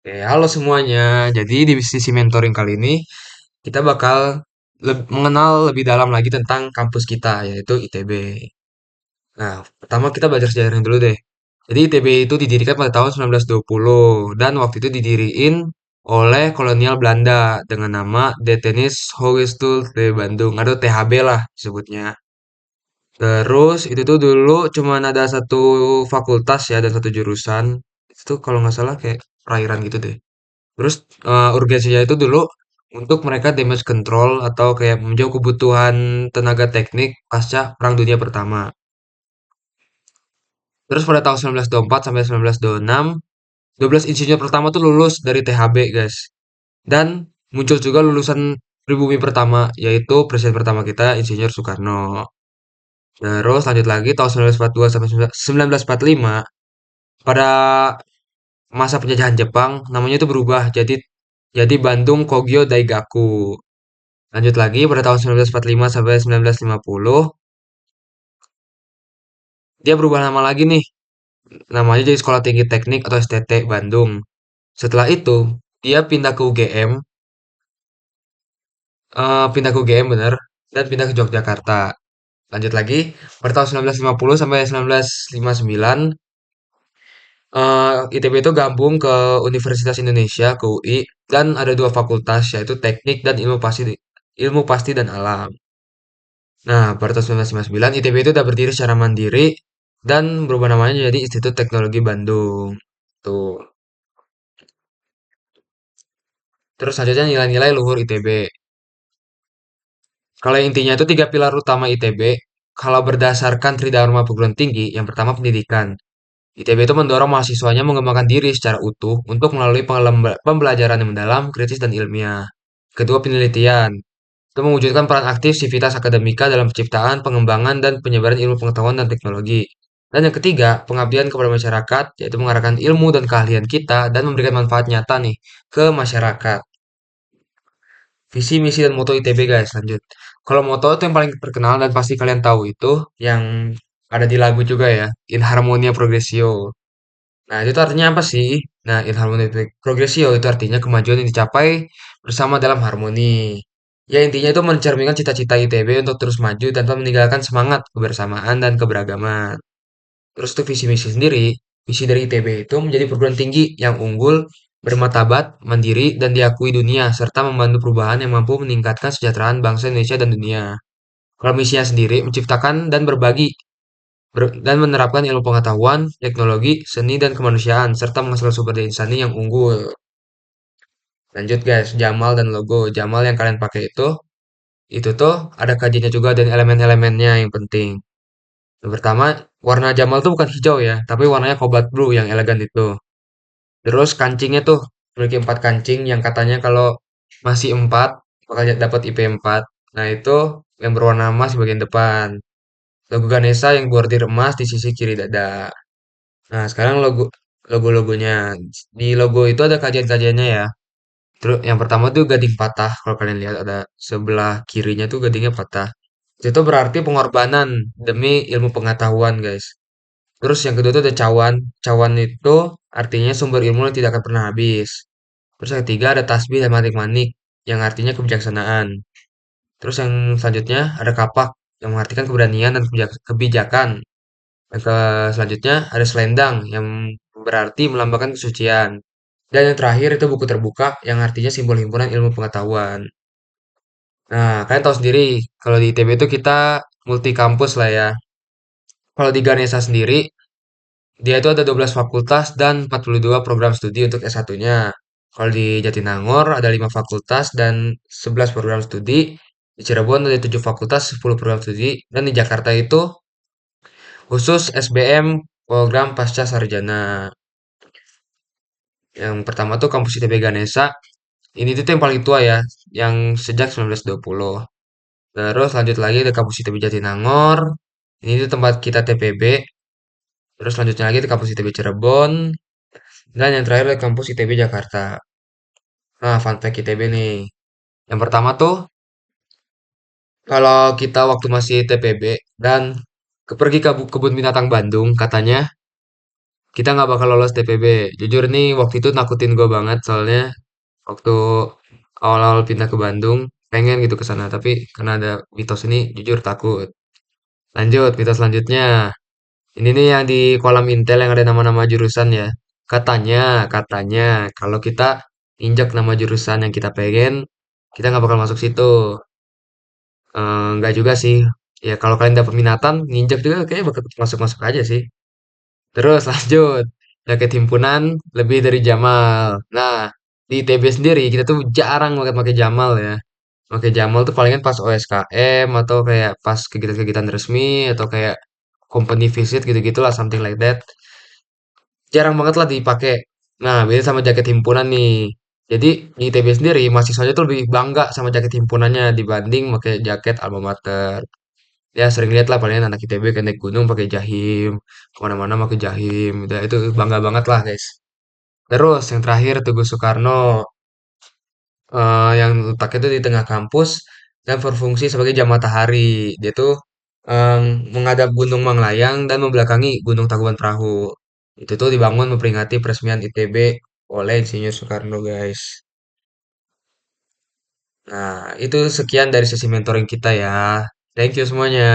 Halo semuanya. Jadi di sisi mentoring kali ini kita bakal mengenal lebih dalam lagi tentang kampus kita yaitu ITB. Nah, pertama kita belajar sejarahnya dulu deh. Jadi ITB itu didirikan pada tahun 1920 dan waktu itu didiriin oleh kolonial Belanda dengan nama Detenis Hogeschool de Bandung atau THB lah sebutnya. Terus itu tuh dulu cuman ada satu fakultas ya dan satu jurusan. Itu tuh kalau nggak salah kayak perairan gitu deh. Terus urgensinya itu dulu untuk mereka damage control atau kayak menjawab kebutuhan tenaga teknik pasca Perang Dunia Pertama. Terus pada tahun 1924 sampai 1926, 12 insinyur pertama tuh lulus dari THB, guys. Dan muncul juga lulusan pribumi pertama, yaitu presiden pertama kita, Insinyur Soekarno. Terus lanjut lagi tahun 1942 sampai 1945, pada masa penjajahan Jepang, namanya itu berubah jadi Bandung Kogyo Daigaku. Lanjut lagi pada tahun 1945 sampai 1950, dia berubah nama lagi nih. Namanya jadi Sekolah Tinggi Teknik atau STT Bandung. Setelah itu, dia pindah ke UGM, pindah ke UGM bener, dan pindah ke Yogyakarta. Lanjut lagi, pada tahun 1950 sampai 1959, ITB itu gabung ke Universitas Indonesia, ke UI, dan ada dua fakultas, yaitu Teknik dan Ilmu Pasti dan Alam. Nah, pada tahun 1959, ITB itu udah berdiri secara mandiri dan berubah namanya jadi Institut Teknologi Bandung. Tuh. Terus selanjutnya nilai-nilai luhur ITB. Kalau intinya itu tiga pilar utama ITB, kalau berdasarkan Tridharma Perguruan Tinggi, yang pertama pendidikan. ITB itu mendorong mahasiswanya mengembangkan diri secara utuh untuk melalui pembelajaran yang mendalam, kritis, dan ilmiah. Kedua, penelitian. Itu mewujudkan peran aktif sivitas akademika dalam penciptaan, pengembangan, dan penyebaran ilmu pengetahuan dan teknologi. Dan yang ketiga, pengabdian kepada masyarakat, yaitu mengarahkan ilmu dan keahlian kita dan memberikan manfaat nyata nih ke masyarakat. Visi, misi, dan moto ITB guys, lanjut. Kalau moto itu yang paling terkenal dan pasti kalian tahu itu yang ada di lagu juga ya, In Harmonia Progressio. Nah, itu tuh artinya apa sih? Nah, In Harmonia Progressio itu artinya kemajuan yang dicapai bersama dalam harmoni. Ya, intinya itu mencerminkan cita-cita ITB untuk terus maju tanpa meninggalkan semangat kebersamaan dan keberagaman. Terus untuk visi misi sendiri, visi dari ITB itu menjadi perguruan tinggi yang unggul, bermartabat, mandiri, dan diakui dunia, serta membantu perubahan yang mampu meningkatkan kesejahteraan bangsa Indonesia dan dunia. Kalau misinya sendiri, menciptakan dan berbagi, dan menerapkan ilmu pengetahuan, teknologi, seni, dan kemanusiaan, serta menghasilkan sumber daya insani yang unggul. Lanjut guys, Jamal dan logo. Jamal yang kalian pakai itu tuh ada kajiannya juga dan elemen-elemennya yang penting. Yang pertama, warna Jamal tuh bukan hijau ya, tapi warnanya cobalt blue yang elegan itu. Terus kancingnya tuh memiliki 4 kancing yang katanya kalau masih 4 bakal dapat IP 4. Nah, itu yang berwarna emas di bagian depan. Logo Ganesha yang bordir emas di sisi kiri dada. Nah, sekarang logo-logonya. Di logo itu ada kajian-kajiannya ya. Terus yang pertama tuh gading patah. Kalau kalian lihat ada sebelah kirinya tuh gadingnya patah. Itu berarti pengorbanan demi ilmu pengetahuan, guys. Terus yang kedua itu ada cawan. Cawan itu artinya sumber ilmu yang tidak akan pernah habis. Terus yang ketiga ada tasbih dan manik-manik yang artinya kebijaksanaan. Terus yang selanjutnya ada kapak yang mengartikan keberanian dan kebijakan. Yang selanjutnya ada selendang yang berarti melambangkan kesucian. Dan yang terakhir itu buku terbuka yang artinya simbol himpunan ilmu pengetahuan. Nah, kalian tahu sendiri kalau di ITB itu kita multi kampus lah ya. Kalau di Ganesha sendiri, dia itu ada 12 fakultas dan 42 program studi untuk S1-nya. Kalau di Jatinangor ada 5 fakultas dan 11 program studi. Di Cirebon ada 7 fakultas, 10 program studi. Dan di Jakarta itu khusus SBM program pasca sarjana. Yang pertama tuh kampus ITB Ganesha. Ini tuh yang paling tua ya, yang sejak 1920. Terus lanjut lagi ada kampus ITB Jatinangor. Ini tuh tempat kita TPB. Terus lanjutnya lagi di kampus ITB Cirebon. Dan yang terakhir di kampus ITB Jakarta. Nah, fun fact ITB nih. Yang pertama tuh, kalau kita waktu masih TPB dan pergi ke kebun binatang Bandung, katanya kita nggak bakal lolos TPB. Jujur nih waktu itu nakutin gue banget soalnya waktu awal-awal pindah ke Bandung pengen gitu ke sana tapi karena ada mitos ini jujur takut. Lanjut, mitos selanjutnya. Ini nih yang di kolam Intel yang ada nama-nama jurusan ya. Katanya kalau kita injak nama jurusan yang kita pengen, kita nggak bakal masuk situ. Nggak juga sih. Ya kalau kalian dapat minatan, nginjak juga kayaknya bakal masuk-masuk aja sih. Terus lanjut, jaket himpunan lebih dari Jamal. Nah, di ITB sendiri kita tuh jarang banget pakai Jamal ya. Pakai Jamal tuh palingan pas OSKM atau kayak pas kegiatan-kegiatan resmi atau kayak company visit gitu-gitulah something like that. Jarang banget lah dipakai. Nah, beda sama jaket himpunan nih. Jadi di ITB sendiri mahasiswanya tuh lebih bangga sama jaket himpunannya dibanding pakai jaket alma mater. Ya sering lihat lah palingan anak ITB kan naik gunung pakai jahim, kemana-mana pakai jahim, udah itu bangga banget lah guys. Terus yang terakhir Tugu Soekarno, yang letaknya itu di tengah kampus dan berfungsi sebagai jam matahari. Dia tuh em, menghadap Gunung Manglayang dan membelakangi Gunung Tangkuban Perahu. Itu tuh dibangun memperingati peresmian ITB oleh Insinyur Soekarno guys. Nah, itu sekian dari sesi mentoring kita ya. Thank you semuanya.